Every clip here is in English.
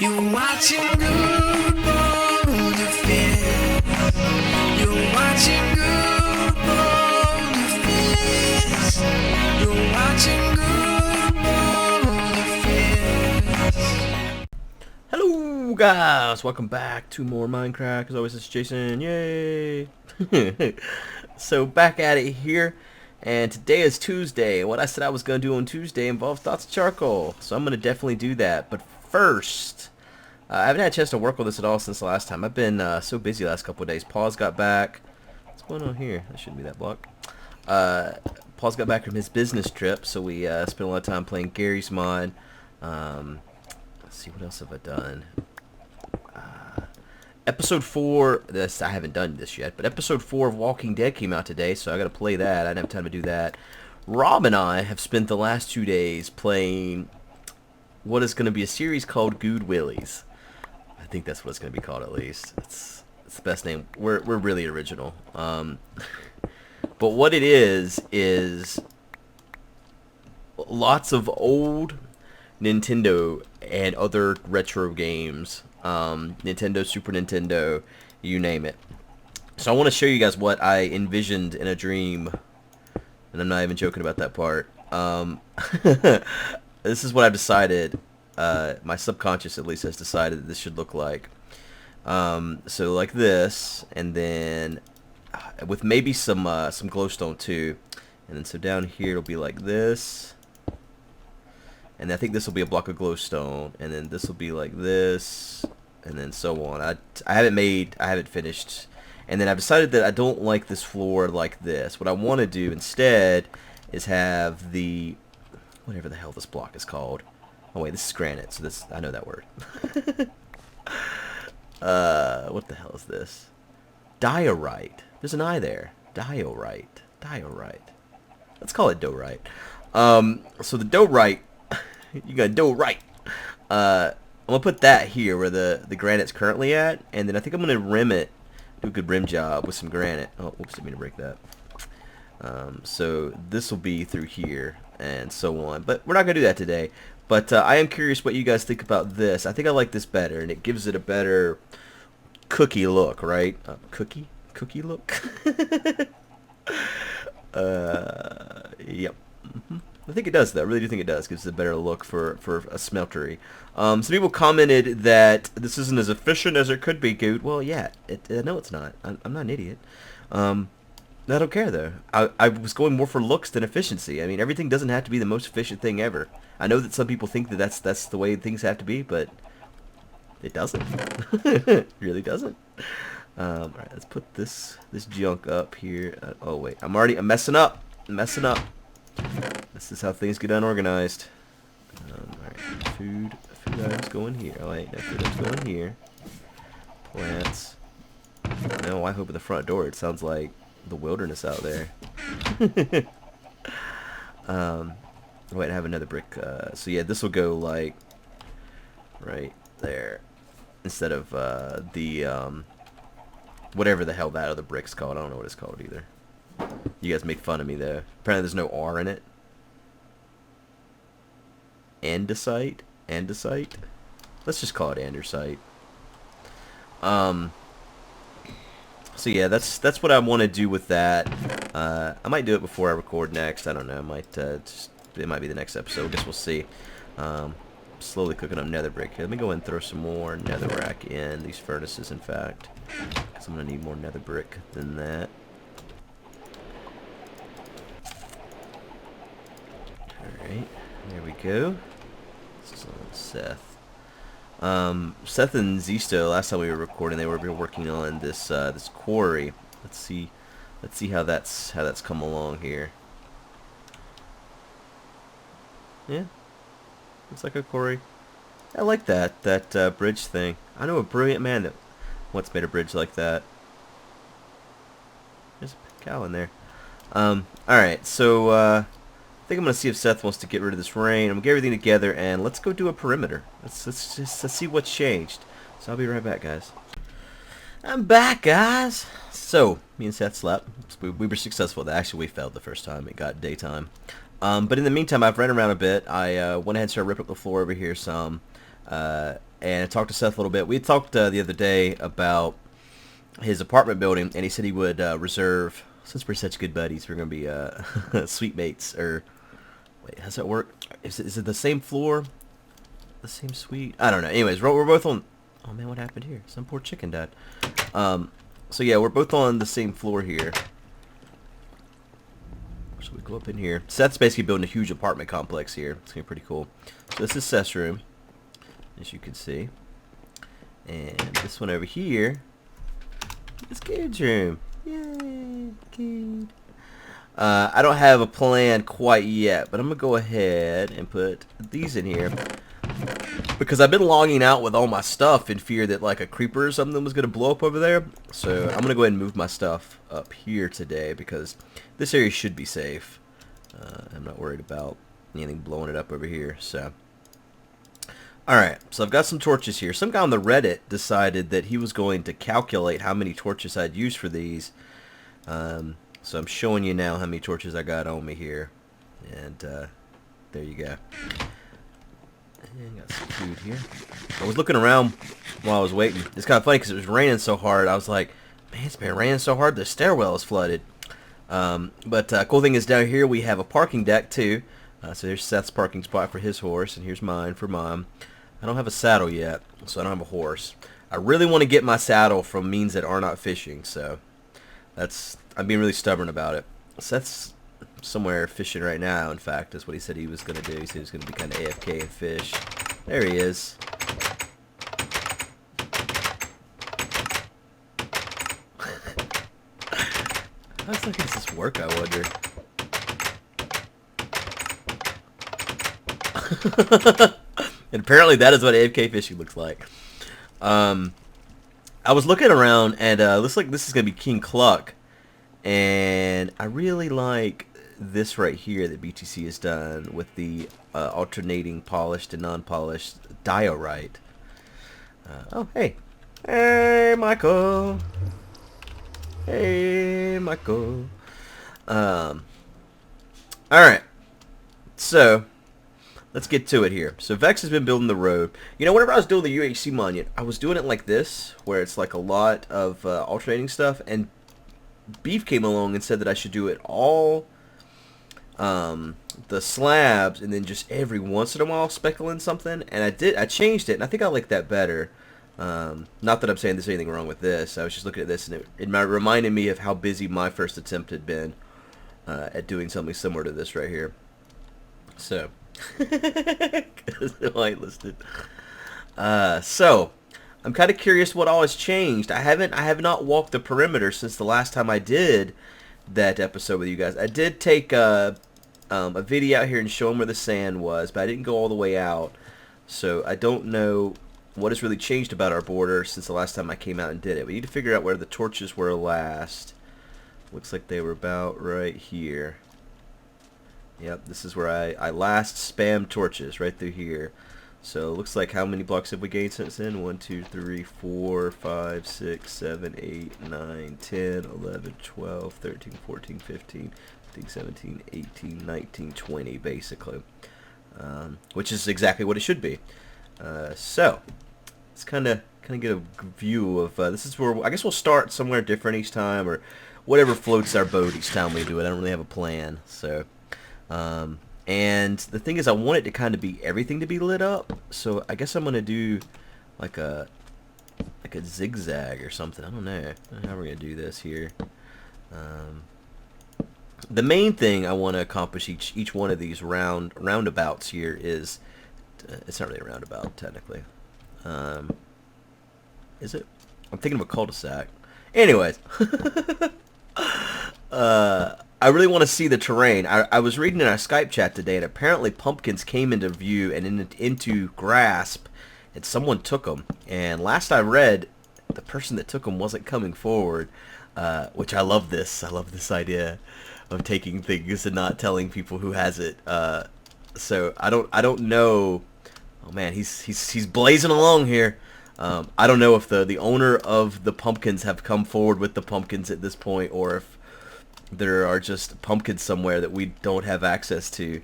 You're watching good ball defense. You're watching good ball defense. You're watching good ball defense. Hello guys, welcome back to more MindCrack. As always, it's Jason. Yay! So back at it here, and today is Tuesday. What I said I was going to do on Tuesday involves thoughts of charcoal, so I'm going to definitely do that. But first, I haven't had a chance to work on this at all since the last time. I've been so busy the last couple of days. Paul's got back. What's going on here? That shouldn't be that block. Paul's got back from his business trip, so we spent a lot of time playing Gary's mod. Let's see, what else have I done? Episode 4, this I haven't done this yet, but episode 4 of Walking Dead came out today, so I gotta play that. I didn't have time to do that. Rob and I have spent the last 2 days playing what is gonna be a series called Guude Willies. I think that's what it's gonna be called, at least. It's the best name. We're really original. But what it is lots of old Nintendo and other retro games. Nintendo, Super Nintendo, you name it. So I want to show you guys what I envisioned in a dream, and I'm not even joking about that part. This is what I've decided. My subconscious at least has decided that this should look like. So like this, and then with maybe some glowstone too, and then so down here it'll be like this. And I think this will be a block of glowstone, and then this will be like this, and then so on. I haven't finished, and then I've decided that I don't like this floor like this. What I want to do instead is have the, whatever the hell this block is called. Oh wait, this is granite, so this, I know that word. What the hell is this? Diorite. There's an I there. Diorite. Let's call it diorite. So the diorite. You gotta do it right. I'm gonna put that here where the granite's currently at, and then I think I'm gonna rim it, do a good rim job with some granite. Oh, whoops, didn't mean to break that. So this will be through here and so on, but we're not gonna do that today. But I am curious what you guys think about this. I think I like this better, and it gives it a better cookie look, right? Cookie look. Yep. I think it does, though. I really do think it does. Gives it a better look for a smeltery. Some people commented that this isn't as efficient as it could be, Guude. Well, yeah. No, it's not. I'm not an idiot. I don't care, though. I was going more for looks than efficiency. I mean, everything doesn't have to be the most efficient thing ever. I know that some people think that that's the way things have to be, but it doesn't. It really doesn't. All right, let's put this junk up here. Oh, wait. I'm messing up. This is how things get unorganized. Alright, food items go in here. Oh wait, no, food items go in here. Plants. No, I hope at the front door it sounds like the wilderness out there. Wait, I have another brick. So yeah, this will go like right there instead of the whatever the hell that other brick's called. I don't know what it's called either. You guys make fun of me though. Apparently there's no R in it. Andesite? Let's just call it andesite. So yeah, that's what I want to do with that. I might do it before I record next. I don't know. It might be the next episode. I guess we'll see. Slowly cooking up nether brick here. Let me go and throw some more netherrack in these furnaces, in fact, because I'm gonna need more nether brick than that. Alright, there we go. This is on Seth. Seth and Zisto, last time we were recording, they were working on this this quarry. Let's see how that's come along here. Yeah, looks like a quarry. I like that bridge thing. I know a brilliant man that once made a bridge like that. There's a cow in there. Alright, so I think I'm gonna see if Seth wants to get rid of this rain. I'm gonna get everything together and let's go do a perimeter. Let's see what's changed. So I'll be right back, guys. I'm back, guys. So me and Seth slept. We were successful. Actually, we failed the first time. It got daytime. But in the meantime, I've ran around a bit. I went ahead and started ripping up the floor over here some. And I talked to Seth a little bit. We talked the other day about his apartment building, and he said he would reserve, since we're such good buddies, we're going to be suite mates, or, wait, how's that work? Is it the same floor? The same suite? I don't know. Anyways, we're both on, oh man, what happened here? Some poor chicken died. So yeah, we're both on the same floor here. So we go up in here. Seth's basically building a huge apartment complex here. It's going to be pretty cool. So this is Seth's room, as you can see. And this one over here is Guude's room. Yay, Guude. I don't have a plan quite yet, but I'm going to go ahead and put these in here. Because I've been logging out with all my stuff in fear that like a creeper or something was going to blow up over there. So I'm going to go ahead and move my stuff up here today because this area should be safe. I'm not worried about anything blowing it up over here. So, alright, so I've got some torches here. Some guy on the Reddit decided that he was going to calculate how many torches I'd use for these. So I'm showing you now how many torches I got on me here. And there you go. And got some food here. I was looking around while I was waiting. It's kind of funny because it was raining so hard. I was like, man, it's been raining so hard the stairwell is flooded. But cool thing is down here we have a parking deck too. So there's Seth's parking spot for his horse, and here's mine for Mom. I don't have a saddle yet, so I don't have a horse. I really want to get my saddle from means that are not fishing, so I'm being really stubborn about it. Seth's somewhere fishing right now, in fact, is what he said he was going to do. He said he was going to be kind of AFK and fish. There he is. How does this work, I wonder? And apparently that is what AFK fishing looks like. I was looking around, and looks like this is going to be King Cluck. And I really like this right here that BTC has done with the alternating polished and non-polished diorite. Oh, hey. Hey, Michael. Hey, Michael. Alright. So, let's get to it here. So, Vex has been building the road. You know, whenever I was doing the UHC monument, I was doing it like this, where it's like a lot of alternating stuff, and Beef came along and said that I should do it all the slabs and then just every once in a while speckle in something, and I changed it, and I think I like that better. Not that I'm saying there's anything wrong with this. I was just looking at this, and it reminded me of how busy my first attempt had been at doing something similar to this right here. So whitelisted. So I'm kind of curious what all has changed. I have not walked the perimeter since the last time I did that episode with you guys. I did take a video out here and show them where the sand was, but I didn't go all the way out. So I don't know what has really changed about our border since the last time I came out and did it. We need to figure out where the torches were last. Looks like they were about right here. Yep, this is where I last spammed torches, right through here. So it looks like, how many blocks have we gained since then? 1, 2, 3, 4, 5, 6, 7, 8, 9, 10, 11, 12, 13, 14, 15, 16, 17, 18, 19, 20, basically. Which is exactly what it should be. So let's kind of get a view of, this is where, I guess we'll start somewhere different each time, or whatever floats our boat each time we do it. I don't really have a plan. So, and the thing is, I want it to kind of be everything to be lit up. So I guess I'm going to do like a zigzag or something. I don't know how we're going to do this here. The main thing I want to accomplish each one of these roundabouts here is, it's not really a roundabout technically. Is it? I'm thinking of a cul-de-sac. Anyways, I really want to see the terrain. I was reading in our Skype chat today, and apparently pumpkins came into view and into grasp, and someone took them. And last I read, the person that took them wasn't coming forward, which I love this. I love this idea of taking things and not telling people who has it. So I don't know. Oh man, he's blazing along here. I don't know if the owner of the pumpkins have come forward with the pumpkins at this point, or if there are just pumpkins somewhere that we don't have access to,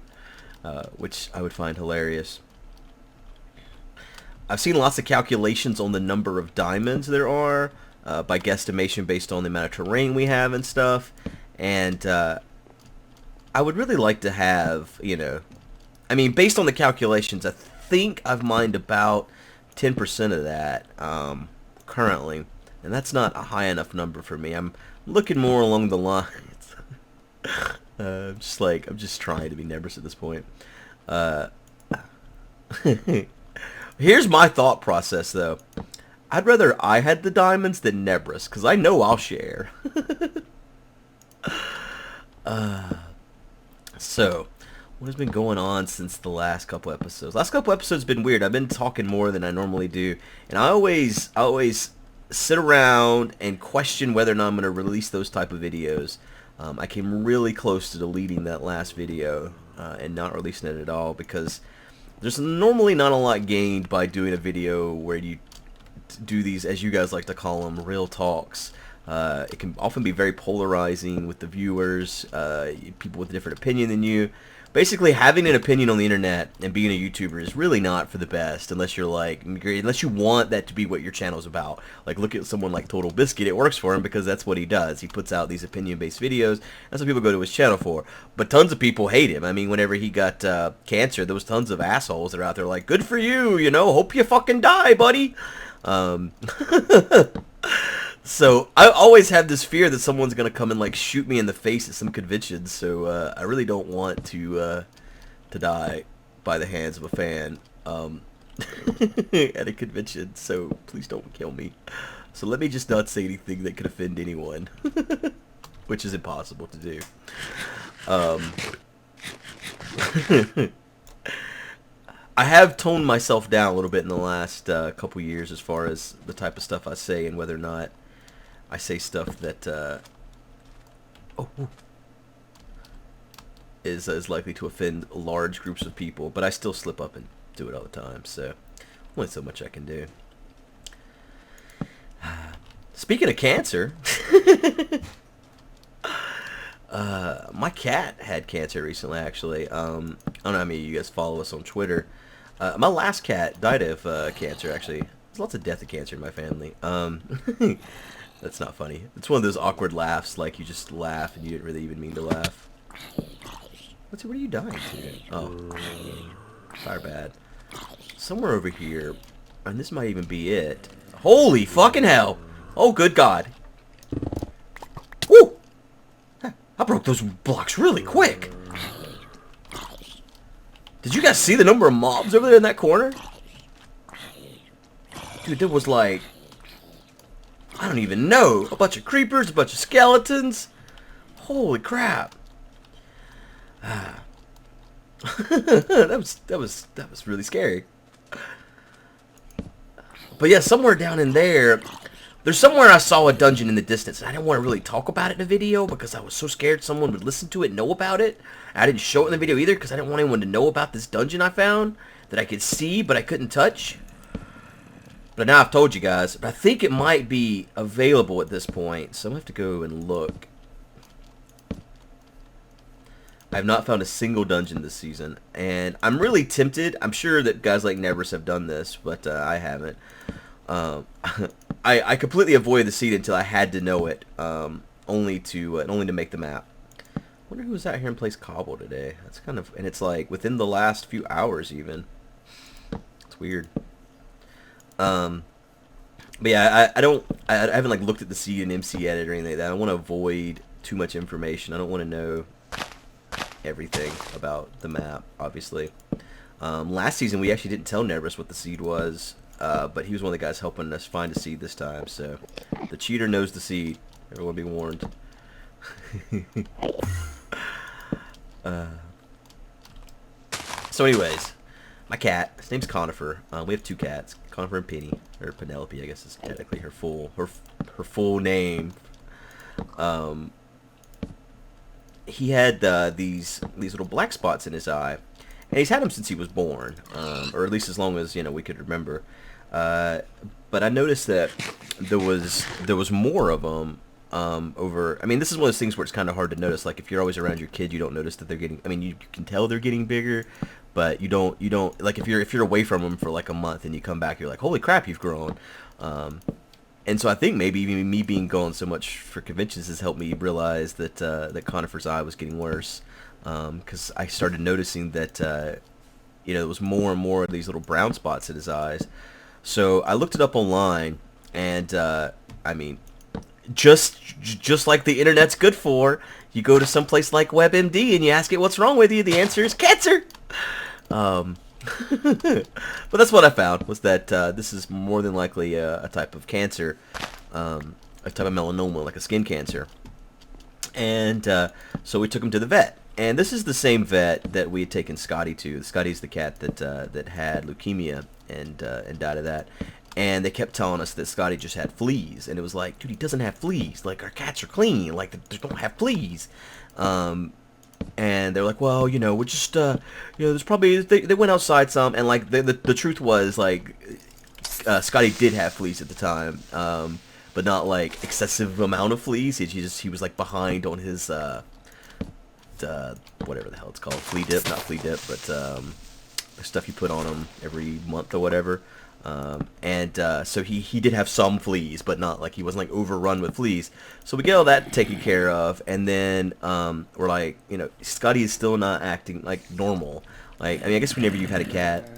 which I would find hilarious. I've seen lots of calculations on the number of diamonds there are by guesstimation based on the amount of terrain we have and stuff. And I would really like to have, you know, I mean, based on the calculations, I think I've mined about 10% of that currently, and that's not a high enough number for me. I'm looking more along the lines. I'm just trying to be Nebris at this point. Here's my thought process, though. I'd rather I had the diamonds than Nebris, because I know I'll share. So, what has been going on since the last couple episodes? Last couple episodes have been weird. I've been talking more than I normally do, and I always sit around and question whether or not I'm going to release those type of videos. I came really close to deleting that last video and not releasing it at all, because there's normally not a lot gained by doing a video where you do these, as you guys like to call them, real talks. It can often be very polarizing with the viewers, people with a different opinion than you. Basically, having an opinion on the internet and being a YouTuber is really not for the best, unless you're like, unless you want that to be what your channel's about. Like, look at someone like Total Biscuit. It works for him because that's what he does. He puts out these opinion-based videos. That's what people go to his channel for. But tons of people hate him. I mean, whenever he got cancer, there was tons of assholes that are out there like, good for you, you know, hope you fucking die, buddy. So I always have this fear that someone's gonna come and like shoot me in the face at some convention. So I really don't want to die by the hands of a fan at a convention. So please don't kill me. So let me just not say anything that could offend anyone, which is impossible to do. I have toned myself down a little bit in the last couple years as far as the type of stuff I say and whether or not I say stuff that is likely to offend large groups of people, but I still slip up and do it all the time, so only so much I can do. Speaking of cancer, my cat had cancer recently, actually. I don't know how many of you guys follow us on Twitter. My last cat died of cancer, actually. There's lots of death of cancer in my family. That's not funny. It's one of those awkward laughs, like you just laugh and you didn't really even mean to laugh. What are you dying to? Oh, fire bad. Somewhere over here, and this might even be it. Holy fucking hell! Oh, good God. Woo! I broke those blocks really quick. Did you guys see the number of mobs over there in that corner? Dude, there was like, I don't even know, a bunch of creepers, a bunch of skeletons. Holy crap. that was really scary. But yeah, somewhere down in there's somewhere I saw a dungeon in the distance. I didn't want to really talk about it in a video because I was so scared someone would listen to it and know about it. I didn't show it in the video either because I didn't want anyone to know about this dungeon I found that I could see but I couldn't touch. But now I've told you guys. But I think it might be available at this point, so I'm going to have to go and look. I have not found a single dungeon this season, and I'm really tempted. I'm sure that guys like Nebris have done this, but I haven't. I completely avoided the seed until I had to know it, only to make the map. I wonder who was out here and plays Cobble today. That's kind of, and it's like within the last few hours even. It's weird. But yeah, I haven't like looked at the seed and MC edit or anything like that. I want to avoid too much information. I don't want to know everything about the map, obviously. Last season we actually didn't tell Nebris what the seed was, but he was one of the guys helping us find a seed this time, so the cheater knows the seed. Everyone be warned. So anyways, my cat, his name's Conifer. We have two cats, Conifer and Penny, or Penelope, I guess is technically her full name. He had these little black spots in his eye, and he's had them since he was born, or at least as long as we could remember. But I noticed that there was more of them over. I mean, this is one of those things where it's kind of hard to notice. Like if you're always around your kid, you don't notice that they're getting. I mean, you can tell they're getting bigger, but you don't like if you're away from them for like a month and you come back, you're like, holy crap, you've grown. And so I think maybe even me being gone so much for conventions has helped me realize that that Conifer's eye was getting worse, because I started noticing that there was more and more of these little brown spots in his eyes. So I looked it up online, and I mean, just like the internet's good for, you go to some place like WebMD and you ask it what's wrong with you. The answer is cancer. But that's what I found, was that this is more than likely a type of cancer, a type of melanoma, like a skin cancer. And so we took him to the vet. And this is the same vet that we had taken Scotty to. Scotty's the cat that had leukemia and died of that. And they kept telling us that Scotty just had fleas. And it was like, dude, he doesn't have fleas. Like, our cats are clean. Like, they don't have fleas. And they're like, well, we're just, there's probably, they went outside some, and like, the truth was, like, Scotty did have fleas at the time, but not like excessive amount of fleas. He was like behind on his, whatever the hell it's called, flea dip, not flea dip, but the stuff you put on him every month or whatever. So he did have some fleas, but not like he wasn't like overrun with fleas. So we get all that taken care of, and then we're like, Scotty is still not acting like normal. Like, I mean, I guess whenever you've had a cat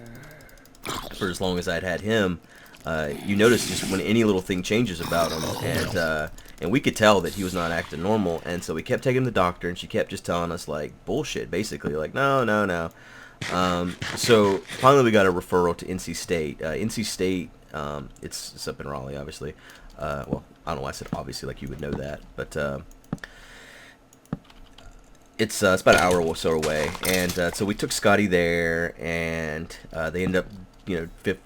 for as long as I'd had him, you notice just when any little thing changes about him, and we could tell that he was not acting normal. And so we kept taking him to the doctor, and she kept just telling us like bullshit, basically, like no. So finally we got a referral to NC State. NC State, it's up in Raleigh, obviously. Well, I don't know why I said obviously, like you would know that, but it's about an hour or so away. And so we took Scotty there, and they ended up,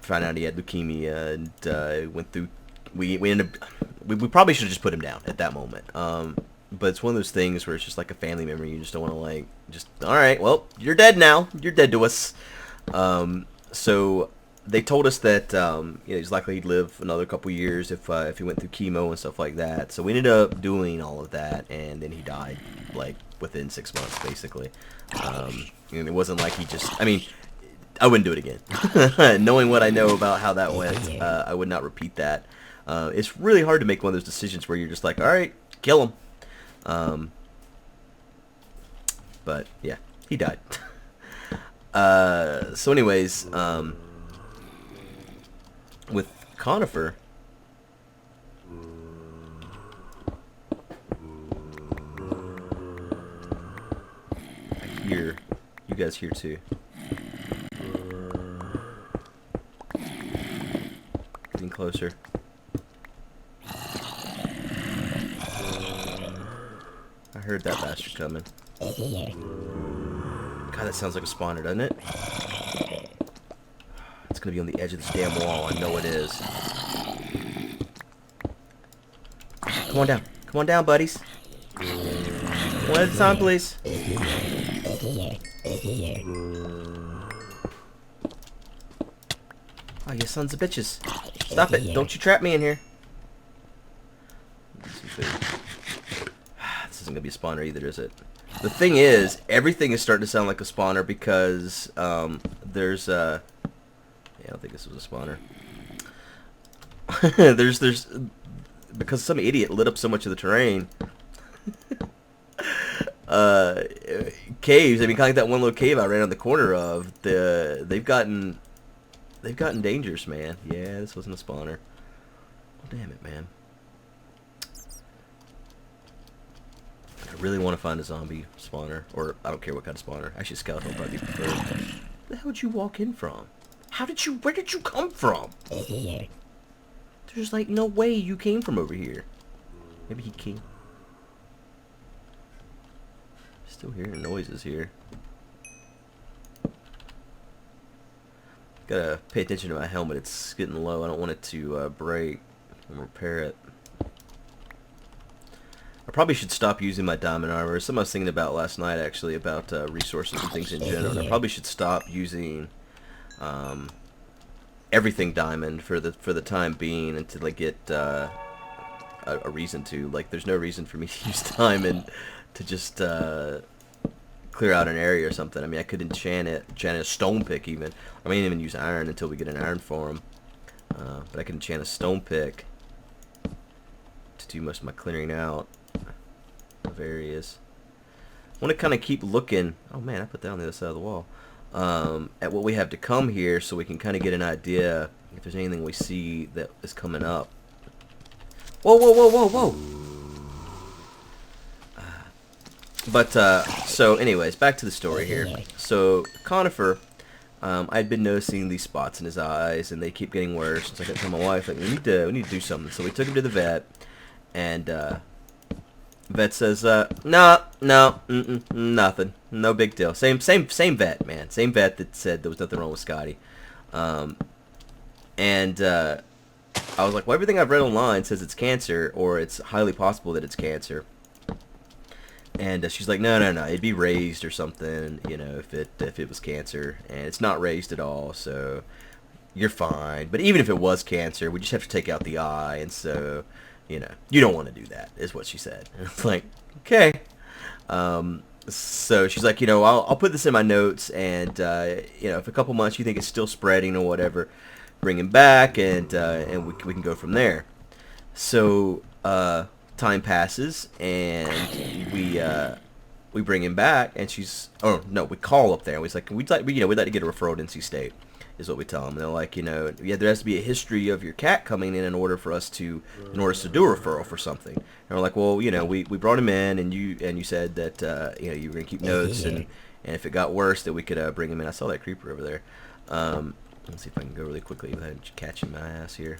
finding out he had leukemia, and went through. We ended up. We probably should have just put him down at that moment. But it's one of those things where it's just like a family member. You just don't want to like, just, all right, well, you're dead now. You're dead to us. So they told us that he's likely he'd live another couple years if he went through chemo and stuff like that. So we ended up doing all of that, and then he died like within 6 months, basically. And it wasn't like he just. I mean, I wouldn't do it again. Knowing what I know about how that went, I would not repeat that. It's really hard to make one of those decisions where you're just like, all right, kill him. But yeah, he died. So anyways, with Conifer, I hear you guys hear too. Getting closer. I heard that bastard coming. God, that sounds like a spawner, doesn't it? It's gonna be on the edge of this damn wall. I know it is. Come on down. Come on down, buddies. One at a time, please. Oh, you sons of bitches. Stop it. Don't you trap me in here. This isn't gonna be a spawner either, is it? The thing is, everything is starting to sound like a spawner because there's yeah, I don't think this was a spawner. there's because some idiot lit up so much of the terrain. Caves. I mean, kind of like that one little cave I ran on the corner of. They've gotten dangerous, man. Yeah, this wasn't a spawner. Oh, damn it, man. I really want to find a zombie spawner, or I don't care what kind of spawner. Actually, skeleton would probably be preferred. Where the hell did you walk in from? Where did you come from? There's like no way you came from over here. Maybe he came. Still hearing noises here. Gotta pay attention to my helmet. It's getting low. I don't want it to break and repair it. I probably should stop using my diamond armor. Something I was thinking about last night, actually, about resources and things in general. I probably should stop using everything diamond for the time being until I get a reason to. Like, there's no reason for me to use time and to just clear out an area or something. I mean, I could enchant a stone pick even. I may even use iron until we get an iron farm. But I can enchant a stone pick to do most of my clearing out of areas. I want to kind of keep looking. Oh man, I put that on the other side of the wall. At what we have to come here, so we can kind of get an idea if there's anything we see that is coming up. Whoa, whoa, whoa, whoa, whoa! But so anyways, back to the story here. So Conifer, I'd been noticing these spots in his eyes, and they keep getting worse. So I kept telling my wife, like, we need to do something. So we took him to the vet, and vet says, no, nothing, no big deal. Same vet, man. Same vet that said there was nothing wrong with Scotty. And I was like, well, everything I've read online says it's cancer, or it's highly possible that it's cancer. And she's like, no, it'd be raised or something, you know, if it was cancer, and it's not raised at all, so you're fine. But even if it was cancer, we just have to take out the eye, and so, you know, you don't want to do that, is what she said. And it's like, okay. So she's like, you know, I'll put this in my notes, and you know, if a couple months you think it's still spreading or whatever, bring him back, and we can go from there. So time passes, and we bring him back, and she's, oh no, we call up there, and we're like, we'd like to get a referral to NC State, is what we tell them. And they're like, you know, yeah, there has to be a history of your cat coming in order for us to do a referral for something. And we're like, well, you know, we brought him in, and you said that you know, you were gonna keep notes, and if it got worse, that we could bring him in. I saw that creeper over there. Let's see if I can go really quickly without catching my ass here.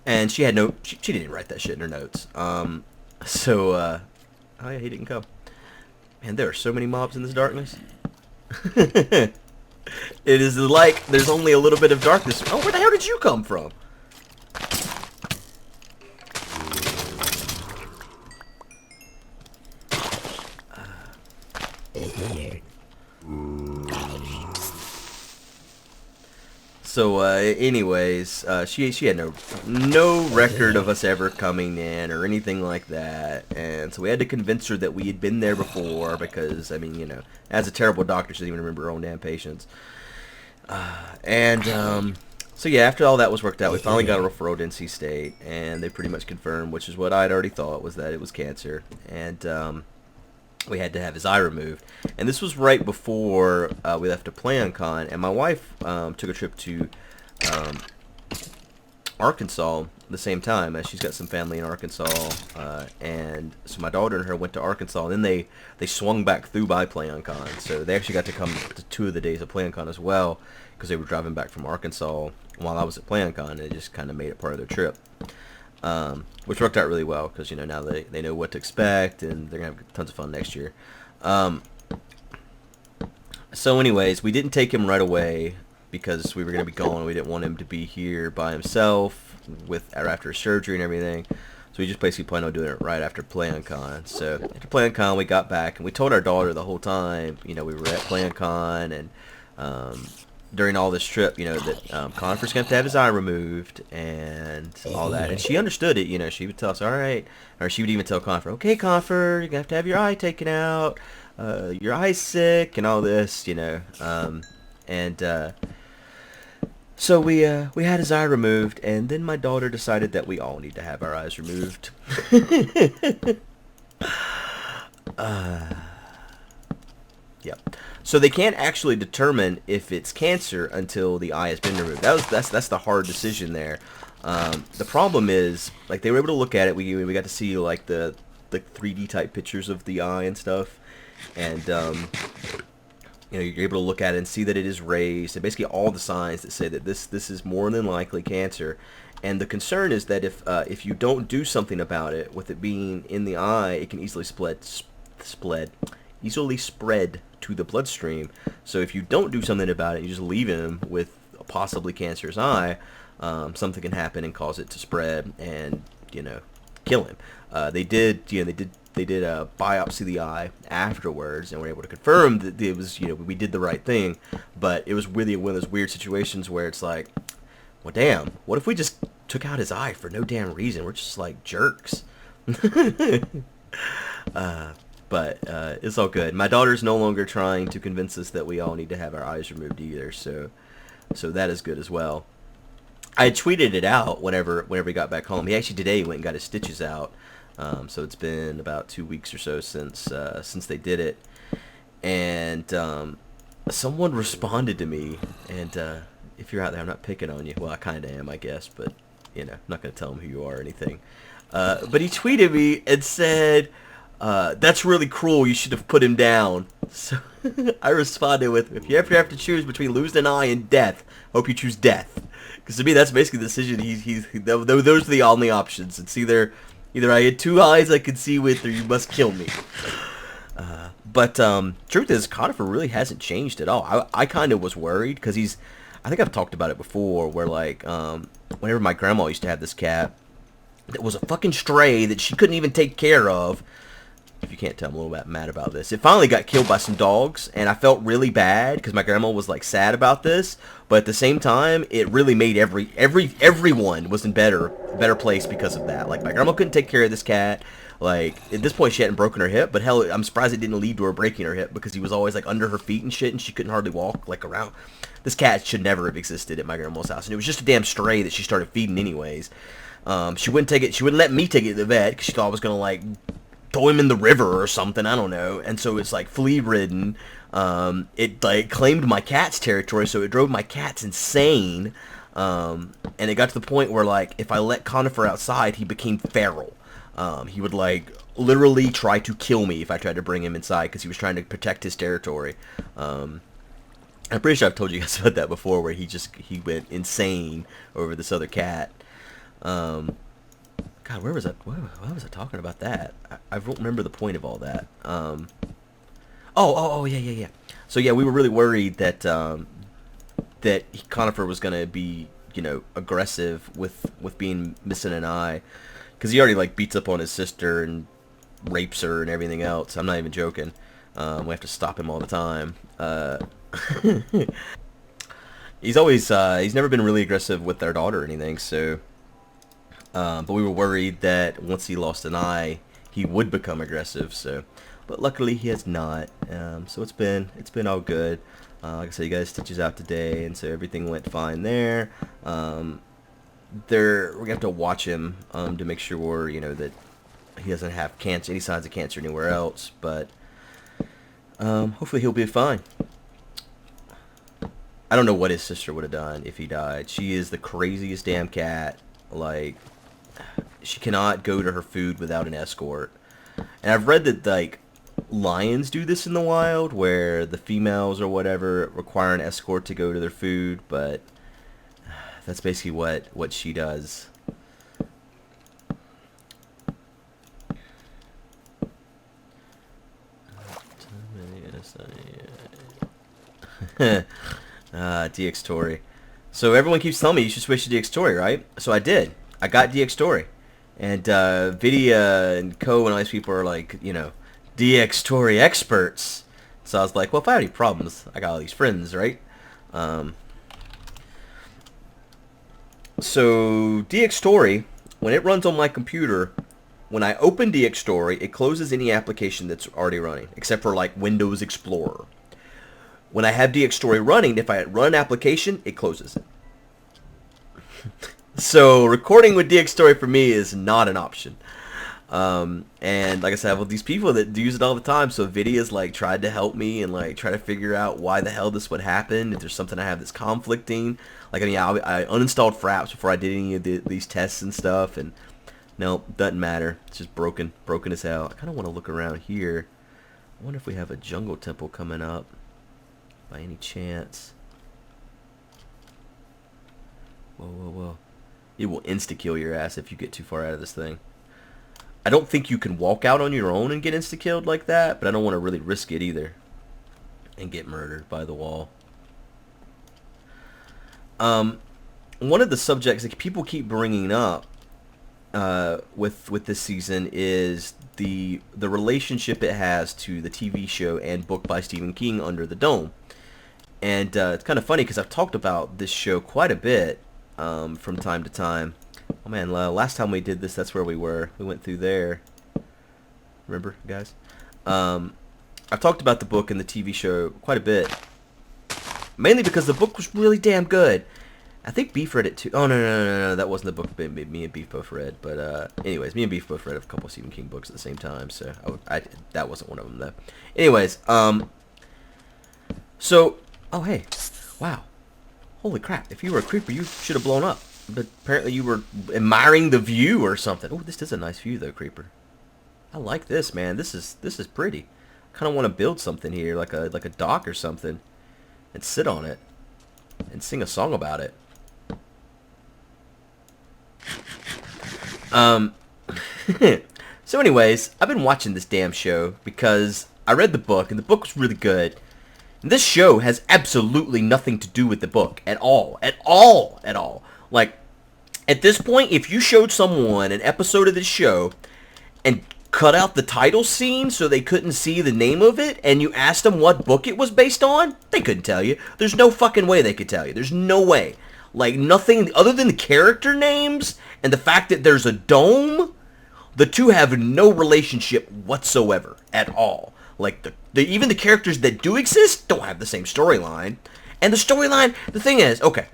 And she had she didn't write that shit in her notes. Oh yeah, he didn't come. Man, there are so many mobs in this darkness. It is like there's only a little bit of darkness. Oh, where the hell did you come from? So, anyways, she had no record of us ever coming in or anything like that, and so we had to convince her that we had been there before, because, I mean, you know, as a terrible doctor, she doesn't even remember her own damn patients. So yeah, after all that was worked out, we finally got a referral to NC State, and they pretty much confirmed, which is what I'd already thought, was that it was cancer, and we had to have his eye removed. And this was right before we left to PlanCon, and my wife took a trip to Arkansas the same time. She's got some family in Arkansas, and so my daughter and her went to Arkansas, and then they swung back through by PlanCon. So they actually got to come to 2 of the days of PlanCon as well, because they were driving back from Arkansas while I was at PlanCon, and it just kind of made it part of their trip. Which worked out really well, because, you know, now they know what to expect, and they're going to have tons of fun next year. So anyways, we didn't take him right away, because we were going to be gone. We didn't want him to be here by himself after surgery and everything. So we just basically planned on doing it right after PlanCon. So after PlanCon, we got back, and we told our daughter the whole time, you know, we were at PlanCon, and during all this trip, you know, that Conifer's going to have his eye removed and all that. And she understood it, you know. She would tell us, all right. Or she would even tell Conifer, okay, Conifer, you're going to have your eye taken out. Your eye's sick and all this, you know. So we had his eye removed, and then my daughter decided that we all need to have our eyes removed. Yep. So they can't actually determine if it's cancer until the eye has been removed. That's the hard decision there. The problem is, like, they were able to look at it. We got to see like the 3D type pictures of the eye and stuff, and you know, you're able to look at it and see that it is raised, and basically all the signs that say that this is more than likely cancer. And the concern is that if you don't do something about it, with it being in the eye, it can easily spread to the bloodstream. So if you don't do something about it, you just leave him with a possibly cancerous eye, something can happen and cause it to spread and, you know, kill him. They did biopsy the eye afterwards, and were able to confirm that it was, you know, we did the right thing. But it was really one of those weird situations where it's like, well, damn, what if we just took out his eye for no damn reason. We're just like jerks. But it's all good. My daughter's no longer trying to convince us that we all need to have our eyes removed either, so that is good as well. I had tweeted it out whenever he got back home. He actually today went and got his stitches out. So it's been about 2 weeks or so since they did it. And someone responded to me, and if you're out there, I'm not picking on you. Well, I kind of am, I guess, but you know, I'm not going to tell him who you are or anything. But he tweeted me and said, "That's really cruel. You should have put him down." So I responded with, "If you ever have to choose between losing an eye and death, hope you choose death." Because to me, that's basically the decision. Those are the only options. It's either I had 2 eyes I could see with, or you must kill me. But truth is, Conifer really hasn't changed at all. I kind of was worried because I think I've talked about it before, where like whenever my grandma used to have this cat that was a fucking stray that she couldn't even take care of. If you can't tell, I'm a little bit mad about this. It finally got killed by some dogs, and I felt really bad because my grandma was like sad about this. But at the same time, it really made everyone was in better place because of that. Like, my grandma couldn't take care of this cat. Like, at this point, she hadn't broken her hip, but hell, I'm surprised it didn't lead to her breaking her hip because he was always like under her feet and shit, and she couldn't hardly walk like around. This cat should never have existed at my grandma's house, and it was just a damn stray that she started feeding anyways. She wouldn't take it. She wouldn't let me take it to the vet because she thought I was gonna like throw him in the river or something, I don't know. And so it's like flea ridden. It like claimed my cat's territory, so it drove my cats insane. And it got to the point where like if I let Conifer outside, he became feral. He would like literally try to kill me if I tried to bring him inside because he was trying to protect his territory. I'm pretty sure I've told you guys about that before, where he went insane over this other cat. God, where was I talking about that? I don't remember the point of all that. Yeah. So yeah, we were really worried that that Conifer was gonna be, you know, aggressive with being missing an eye, because he already like beats up on his sister and rapes her and everything else. I'm not even joking. We have to stop him all the time. He's never been really aggressive with our daughter or anything, so. But we were worried that once he lost an eye, he would become aggressive. So, but luckily he has not. So it's been all good. Like I said, you guys stitches out today, and so everything went fine there. We're gonna have to watch him to make sure that he doesn't have cancer, any signs of cancer anywhere else. But hopefully he'll be fine. I don't know what his sister would have done if he died. She is the craziest damn cat. Like, she cannot go to her food without an escort. And I've read that like lions do this in the wild, where the females or whatever require an escort to go to their food, but that's basically what she does. DX Tory. So everyone keeps telling me you should switch to DX Tory, right? So I did. I got DX Tory. And Vidya and Co and all these people are like, DX Tory experts. So I was like, well, if I have any problems, I got all these friends, right? So DX Tory, when it runs on my computer, when I open DX Tory, it closes any application that's already running, except for like Windows Explorer. When I have DX Tory running, if I run an application, it closes it. So recording with DX Tory for me is not an option. And like I said, I have all these people that use it all the time. So Vidya's like tried to help me and like try to figure out why the hell this would happen. If there's something I have that's conflicting. Like, I uninstalled Fraps before I did any of these tests and stuff. And no, doesn't matter. It's just broken as hell. I kind of want to look around here. I wonder if we have a jungle temple coming up by any chance. Whoa. It will insta-kill your ass if you get too far out of this thing. I don't think you can walk out on your own and get insta-killed like that, but I don't want to really risk it either and get murdered by the wall. One of the subjects that people keep bringing up with this season is the relationship it has to the TV show and book by Stephen King, Under the Dome. And it's kind of funny because I've talked about this show quite a bit from time to time. Oh man, last time we did this, that's where we were. We went through there. Remember, guys? I've talked about the book and the TV show quite a bit. Mainly because the book was really damn good. I think Beef read it too. Oh, no. That wasn't the book me and Beef both read. But anyways, me and Beef both read a couple of Stephen King books at the same time. So that wasn't one of them, though. Anyways, so, oh, hey. Wow. Holy crap. If you were a creeper, you should have blown up. But apparently you were admiring the view or something. Oh, this is a nice view, though, creeper. I like this, man. This is pretty. I kind of want to build something here, like a dock or something, and sit on it and sing a song about it. So anyways, I've been watching this damn show because I read the book, and the book was really good. And this show has absolutely nothing to do with the book at all. At all. Like, at this point, if you showed someone an episode of this show and cut out the title scene so they couldn't see the name of it, and you asked them what book it was based on, they couldn't tell you. There's no fucking way they could tell you. There's no way. Like, nothing other than the character names and the fact that there's a dome, the two have no relationship whatsoever at all. Like, even the characters that do exist don't have the same storyline. And the storyline, the thing is, okay,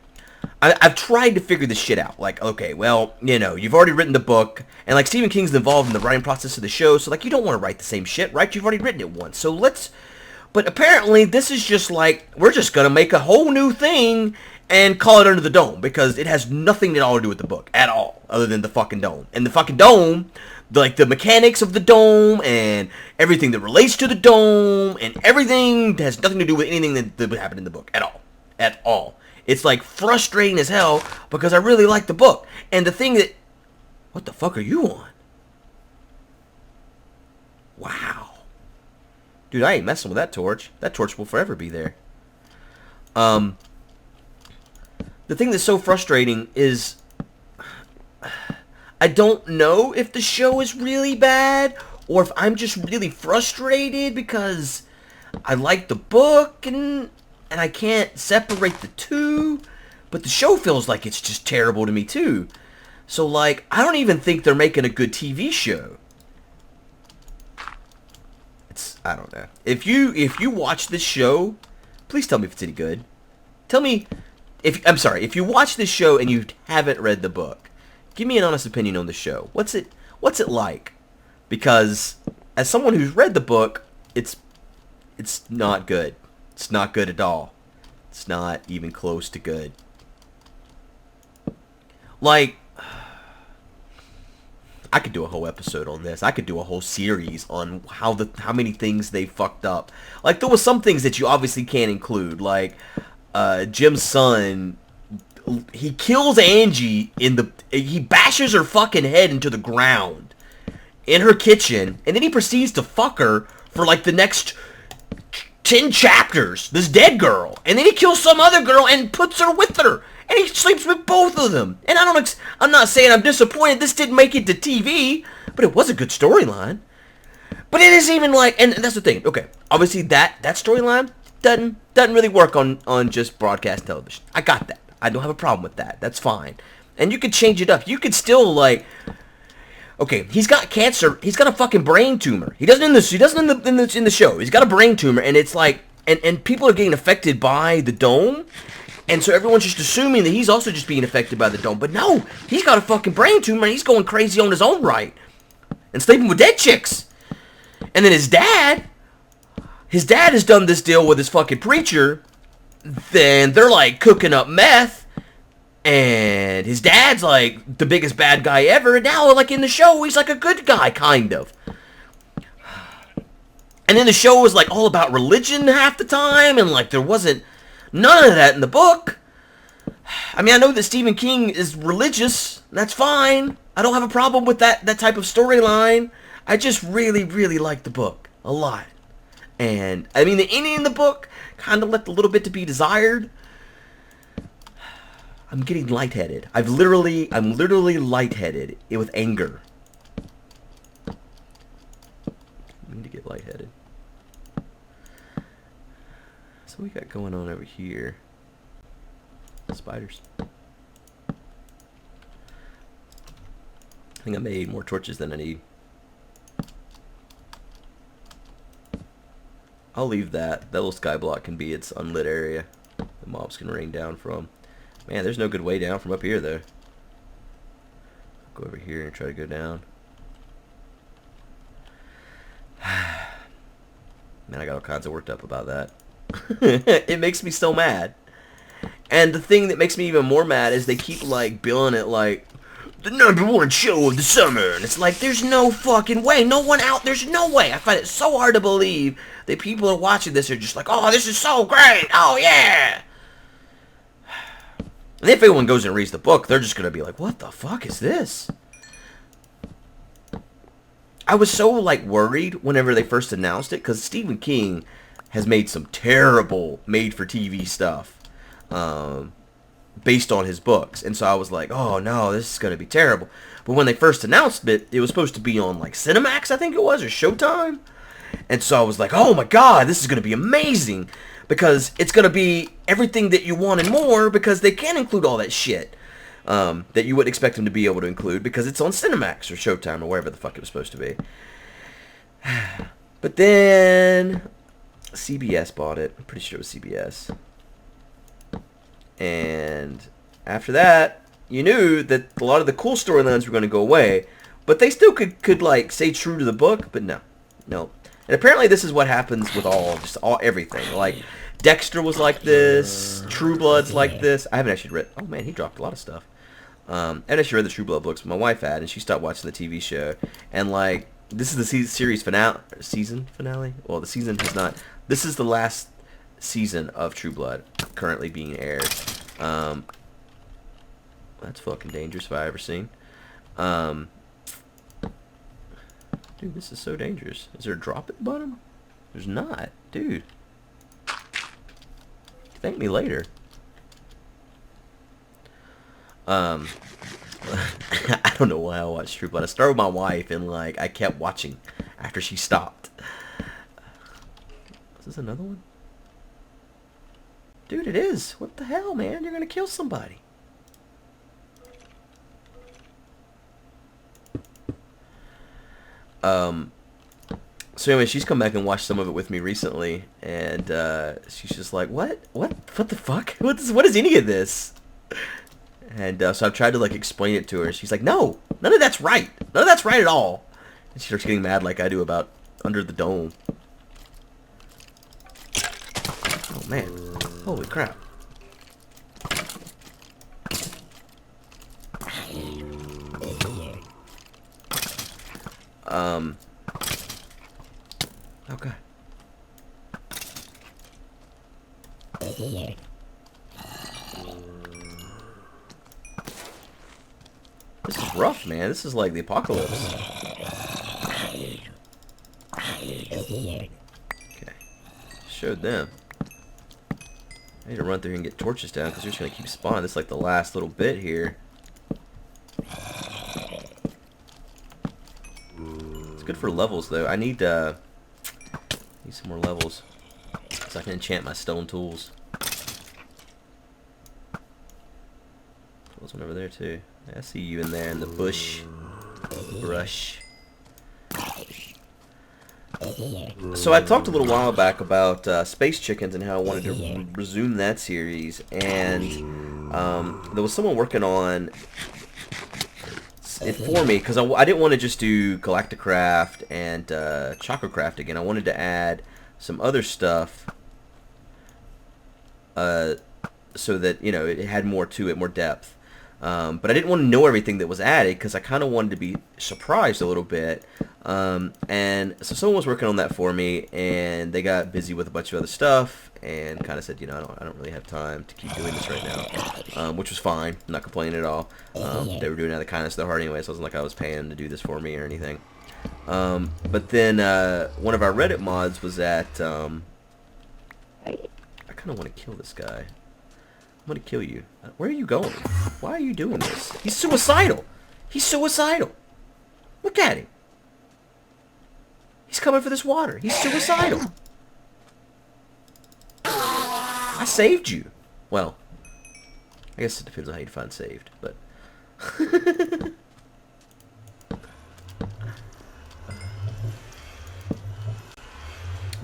I've tried to figure this shit out. Like, okay, well, you know, you've already written the book, and, like, Stephen King's involved in the writing process of the show, so, like, you don't want to write the same shit, right? You've already written it once, so let's... But apparently, this is just like, we're just gonna make a whole new thing and call it Under the Dome, because it has nothing at all to do with the book, at all, other than the fucking dome. And the fucking dome, like, the mechanics of the dome, and everything that relates to the dome, and everything has nothing to do with anything that would happen in the book, at all. At all. It's, like, frustrating as hell, because I really like the book. And the thing that... What the fuck are you on? Wow. Dude, I ain't messing with that torch. That torch will forever be there. The thing that's so frustrating is... I don't know if the show is really bad, or if I'm just really frustrated because I like the book, and I can't separate the two, but the show feels like it's just terrible to me too. So, like, I don't even think they're making a good TV show. I don't know. If you watch this show, please tell me if it's any good. Tell me if you watch this show and you haven't read the book, give me an honest opinion on the show. What's it like? Because as someone who's read the book, it's not good. It's not good at all. It's not even close to good. Like, I could do a whole episode on this. I could do a whole series on how many things they fucked up. Like, there was some things that you obviously can't include. Like, Jim's son, he kills Angie he bashes her fucking head into the ground in her kitchen, and then he proceeds to fuck her for, like, the next 10 chapters, this dead girl. And then he kills some other girl and puts her with her. And he sleeps with both of them. And I'm not saying I'm disappointed this didn't make it to TV, but it was a good storyline. But it is even like, and that's the thing. Okay, obviously that storyline doesn't really work on just broadcast television. I got that. I don't have a problem with that. That's fine. And you could change it up. You could still, like, okay, he's got cancer. He's got a fucking brain tumor. He doesn't in the show. He's got a brain tumor, and it's like, and people are getting affected by the dome. And so everyone's just assuming that he's also just being affected by the dome. But no, he's got a fucking brain tumor and he's going crazy on his own right. And sleeping with dead chicks. And then his dad has done this deal with his fucking preacher. Then they're like cooking up meth. And his dad's like the biggest bad guy ever. And now, like, in the show, he's like a good guy, kind of. And then the show was like all about religion half the time. And like there wasn't none of that in the book. I mean, I know that Stephen King is religious. That's fine. I don't have a problem with that type of storyline. I just really, really like the book a lot. And, I mean, the ending in the book kind of left a little bit to be desired. I'm getting lightheaded. I'm literally lightheaded with anger. I need to get lightheaded. So we got going on over here. Spiders. think I made more torches than I need. I'll leave that. That little sky block can be its unlit area. The mobs can rain down from. Man, there's no good way down from up here, though. Go over here and try to go down. Man, I got all kinds of worked up about that. It makes me so mad. And the thing that makes me even more mad is they keep, like, billing it like the #1 show of the summer. And it's like, there's no fucking way. No one out. There's no way. I find it so hard to believe that people are watching this are just like, oh, this is so great. Oh, yeah. And if anyone goes and reads the book, they're just going to be like, what the fuck is this? I was so, like, worried whenever they first announced it, because Stephen King has made some terrible made-for-TV stuff based on his books. And so I was like, oh, no, this is going to be terrible. But when they first announced it, it was supposed to be on, like, Cinemax, I think it was, or Showtime. And so I was like, oh, my God, this is going to be amazing. Because it's going to be everything that you want and more, because they can include all that shit that you wouldn't expect them to be able to include, because it's on Cinemax or Showtime or wherever the fuck it was supposed to be. But then CBS bought it. I'm pretty sure it was CBS. And after that, you knew that a lot of the cool storylines were going to go away, but they still could like stay true to the book. But no. And apparently this is what happens with everything. Like Dexter was like this, True Blood's like this. I haven't actually read. Oh man, he dropped a lot of stuff. I haven't actually read the True Blood books, but my wife had, and she stopped watching the TV show. And like, this is the series finale, season finale. Well, the season has not. This is the last season of True Blood currently being aired. That's fucking dangerous if I ever seen. Dude, this is so dangerous. Is there a drop at the bottom? There's not, dude. Thank me later. I don't know why I watched True Blood. I started with my wife and like I kept watching after she stopped. Is this another one? Dude, it is. What the hell, man? You're gonna kill somebody. So anyway, she's come back and watched some of it with me recently, and she's just like, what the fuck? What is any of this? And so I've tried to like explain it to her. She's like, no, none of that's right. None of that's right at all. And she starts getting mad like I do about Under the Dome. Oh man, holy crap. Okay. This is rough, man. This is like the apocalypse. Okay. Showed them. I need to run through here and get torches down because they're just going to keep spawning. This is like the last little bit here. It's good for levels, though. I need some more levels so I can enchant my stone tools. There's one over there, too. I see you in there in the bush. Brush. So I talked a little while back about Space Chickens and how I wanted to resume that series, and there was someone working on it for me because I didn't want to just do Galacticraft and Chococraft again. I wanted to add some other stuff so that, you know, it had more to it, more depth. But I didn't want to know everything that was added because I kind of wanted to be surprised a little bit. And so someone was working on that for me, and they got busy with a bunch of other stuff and kind of said, you know, I don't really have time to keep doing this right now, which was fine. I'm not complaining at all. They were doing out of the kindness of their heart anyway, so it wasn't like I was paying them to do this for me or anything. But then one of our Reddit mods was at... I kind of want to kill this guy. I'm gonna kill you. Where are you going? Why are you doing this? He's suicidal. He's suicidal. Look at him. He's coming for this water. He's suicidal. I saved you. Well, I guess it depends on how you define saved, but...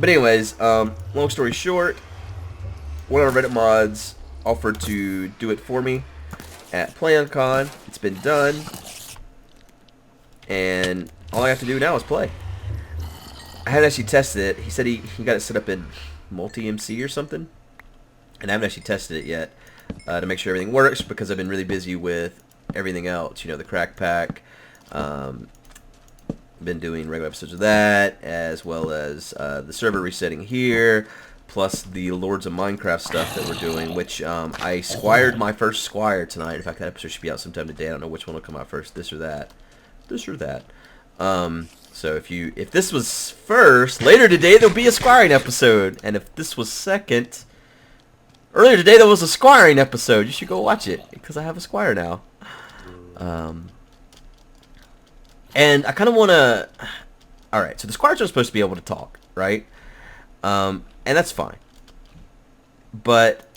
But anyways, long story short, one of our Reddit mods offered to do it for me at PlayOnCon. It's been done, and all I have to do now is play. I haven't actually tested it. He said he got it set up in multi-MC or something, and I haven't actually tested it yet to make sure everything works because I've been really busy with everything else. You know, the crack pack. Been doing regular episodes of that, as well as the server resetting here, plus the Lords of Minecraft stuff that we're doing, which I squired my first Squire tonight. In fact, that episode should be out sometime today. I don't know which one will come out first, this or that. This or that. So if this was first, later today there'll be a squiring episode. And if this was second, earlier today there was a squiring episode. You should go watch it, because I have a Squire now. And I kind of want to... Alright, so the Squires are supposed to be able to talk, right? And that's fine. But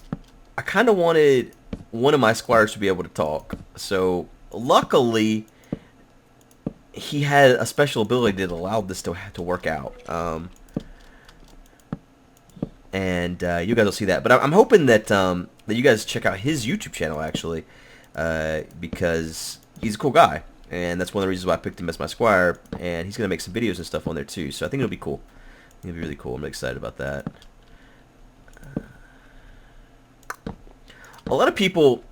I kind of wanted one of my Squires to be able to talk. So, luckily, he had a special ability that allowed this to work out. And you guys will see that. But I'm hoping that, that you guys check out his YouTube channel, actually. Because he's a cool guy. And that's one of the reasons why I picked him as my Squire. And he's going to make some videos and stuff on there too. So I think it'll be cool. I think it'll be really cool. I'm really excited about that. A lot of people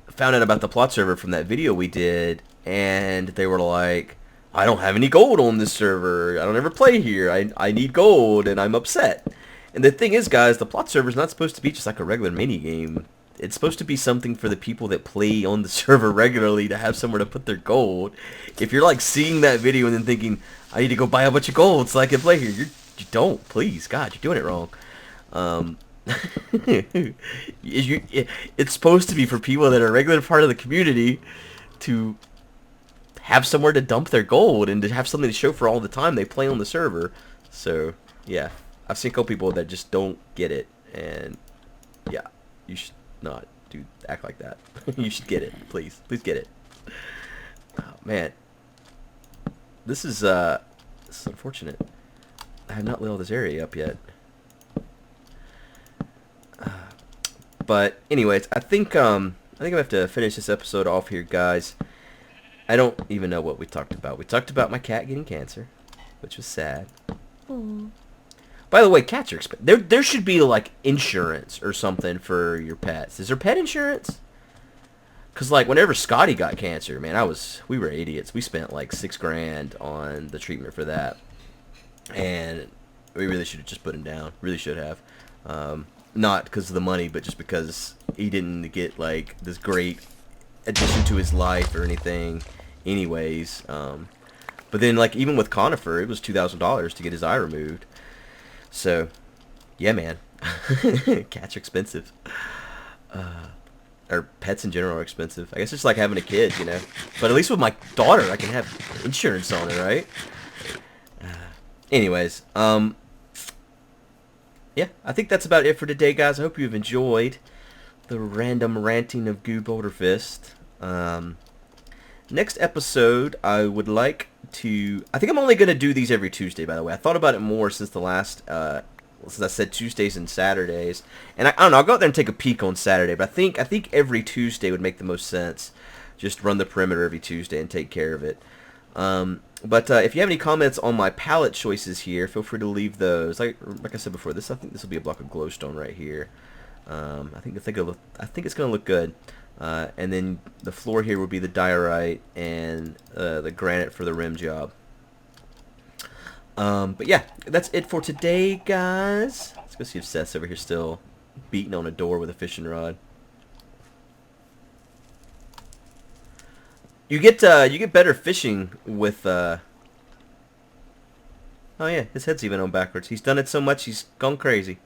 found out about the plot server from that video we did. And they were like, I don't have any gold on this server. I don't ever play here. I need gold and I'm upset. And the thing is, guys, the plot server is not supposed to be just like a regular mini game. It's supposed to be something for the people that play on the server regularly to have somewhere to put their gold. If you're like seeing that video and then thinking, I need to go buy a bunch of gold so I can play here, you don't. Please, God, you're doing it wrong. It's supposed to be for people that are a regular part of the community to have somewhere to dump their gold and to have something to show for all the time they play on the server. So, yeah. I've seen a couple people that just don't get it. And, yeah, you should not act like that. You should get it, please get it. Oh, man, this is unfortunate. I have not lit all this area up yet. But anyways, I think I have to finish this episode off here, guys. I don't even know what we talked about. We talked about my cat getting cancer, which was sad. Aww. By the way, cats are expensive. There should be, like, insurance or something for your pets. Is there pet insurance? Because, like, whenever Scotty got cancer, man, we were idiots. We spent, like, $6 grand on the treatment for that. And we really should have just put him down. Really should have. Not because of the money, but just because he didn't get, like, this great addition to his life or anything anyways. But then, like, even with Conifer, it was $2,000 to get his eye removed. So, yeah, man. Cats are expensive. Or pets in general are expensive. I guess it's like having a kid, you know. But at least with my daughter, I can have insurance on her, right? Anyways, yeah, I think that's about it for today, guys. I hope you've enjoyed the random ranting of Guude Boulderfist. Next episode, I would like to... I think I'm only going to do these every Tuesday, by the way. I thought about it more since the last... since I said Tuesdays and Saturdays. And I don't know, I'll go out there and take a peek on Saturday. But I think every Tuesday would make the most sense. Just run the perimeter every Tuesday and take care of it. But if you have any comments on my palette choices here, feel free to leave those. Like I said before, I think this will be a block of glowstone right here. I think it's going to look good. And then the floor here will be the diorite and the granite for the rim job. But yeah, that's it for today, guys. Let's go see if Seth's over here still beating on a door with a fishing rod. You get better fishing with oh yeah, his head's even on backwards. He's done it so much he's gone crazy.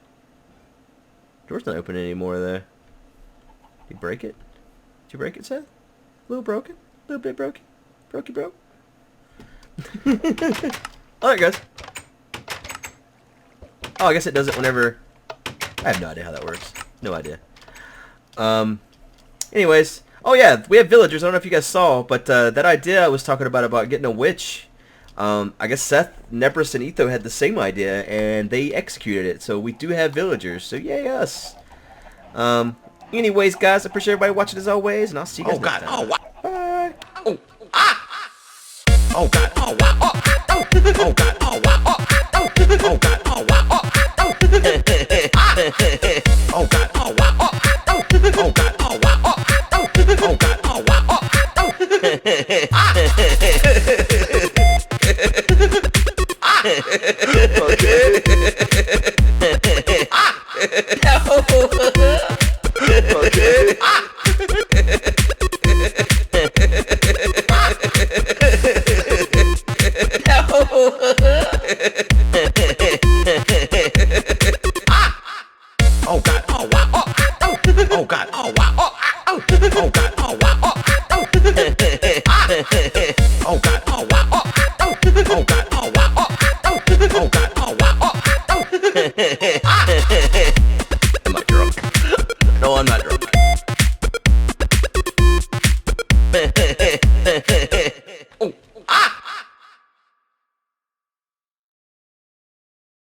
Door's not open anymore though. Did you break it? Did you break it, Seth? A little broken? A little bit broken? Brokey broke? Alright, guys. Oh, I guess it does it whenever... I have no idea how that works. No idea. Anyways. Oh, yeah. We have villagers. I don't know if you guys saw, but that idea I was talking about getting a witch I guess Seth, Nebris, and Etho had the same idea, and they executed it. So we do have villagers. So yay us. Anyways, guys, I appreciate everybody watching as always, and I'll see you guys next time. Oh, wow. Bye. Oh, ah. Oh, God. Oh, wow. Oh, oh. Oh, God. Oh, wow. Oh, oh. Oh, God. Oh, wow. Oh, oh. Oh, God. Oh, wow. Oh, oh. Oh, God. Oh, wow. Oh, oh. Oh, God. Oh, wow. Oh, Oh God, oh wow, oh, oh, oh God, oh wow, oh, oh, oh God, oh wow, oh, oh, oh God, oh wow, oh, oh, oh God, oh wow, oh, oh, oh God, oh wow, oh, I'm not drunk. No, I'm not drunk.